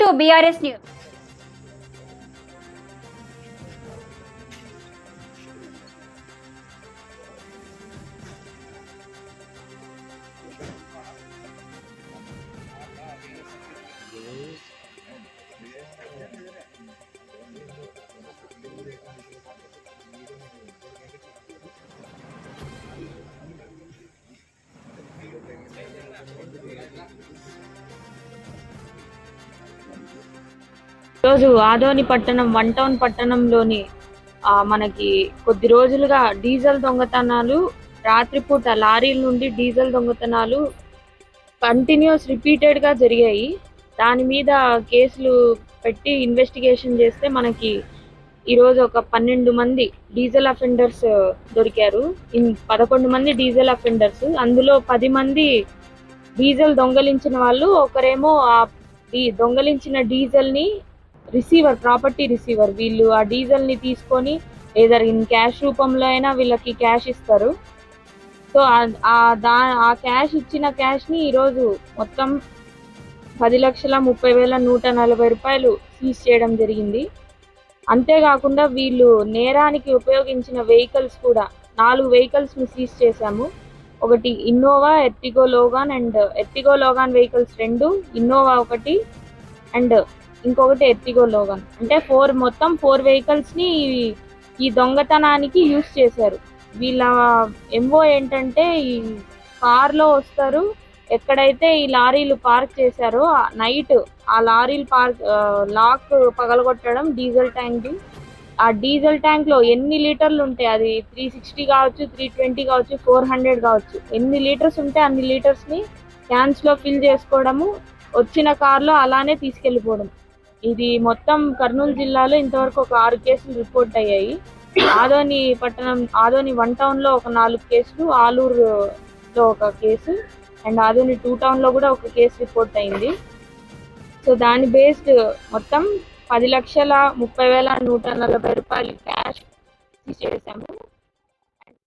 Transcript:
to BRS News. రోజు ఆదోని పట్టణం one town పట్టణంలోని మనకి కొద్ది రోజులుగా డీజిల్ దొంగతనాలు, రాత్రిపూట లారీల నుండి డీజిల్ దొంగతనాలు కంటిన్యూస్ రిపీటెడ్గా జరిగాయి. దాని మీద కేసులు పెట్టి ఇన్వెస్టిగేషన్ చేస్తే మనకి ఈరోజు ఒక 12 మంది డీజిల్ అఫెండర్స్ దొరికారు. 11 మంది డీజిల్ అఫెండర్స్, అందులో 10 మంది డీజిల్ దొంగలించిన వాళ్ళు. ఒకరేమో ఆ దొంగలించిన డీజిల్ని ప్రాపర్టీ రిసీవర్. వీళ్ళు ఆ డీజిల్ని తీసుకొని లేదా ఇన్ క్యాష్ రూపంలో అయినా వీళ్ళకి క్యాష్ ఇస్తారు. సో ఆ క్యాష్ ఇచ్చిన క్యాష్ని ఈరోజు మొత్తం 10,30,140 రూపాయలు సీజ్ చేయడం జరిగింది. అంతేకాకుండా వీళ్ళు నేరానికి ఉపయోగించిన వెహికల్స్ కూడా 4 వెహికల్స్ని సీజ్ చేశాము. ఒకటి Innova, Ertiga Logan and Ertiga Logan vehicles 2, Innova 1 and ఇంకొకటి ఎర్టిగో లోగాన్. అంటే మొత్తం 4 వెహికల్స్ని ఈ దొంగతనానికి యూజ్ చేశారు. వీళ్ళ ఎంఓ ఏంటంటే ఈ కార్లో వస్తారు, ఎక్కడైతే ఈ లారీలు పార్క్ చేశారో నైట్ ఆ లారీలు లాక్ పగలగొట్టడం డీజిల్ ట్యాంక్. ఆ డీజిల్ ట్యాంక్లో ఎన్ని లీటర్లు ఉంటాయి, అది 360 కావచ్చు, 320 కావచ్చు, 400 కావచ్చు, ఎన్ని లీటర్స్ ఉంటే అన్ని లీటర్స్ని క్యాన్స్లో ఫిల్ చేసుకోవడము, వచ్చిన కార్లో అలానే తీసుకెళ్ళిపోవడం. ఇది మొత్తం కర్నూలు జిల్లాలో ఇంతవరకు ఒక 6 కేసులు రిపోర్ట్ అయ్యాయి. ఆదోని వన్ టౌన్లో ఒక 4 కేసులు, ఆలూరులో ఒక కేసు అండ్ ఆదోని 2 టౌన్లో కూడా ఒక కేసు రిపోర్ట్ అయింది. సో దాని బేస్డ్ మొత్తం 10,30,140 రూపాయలు క్యాష్ చేసాము.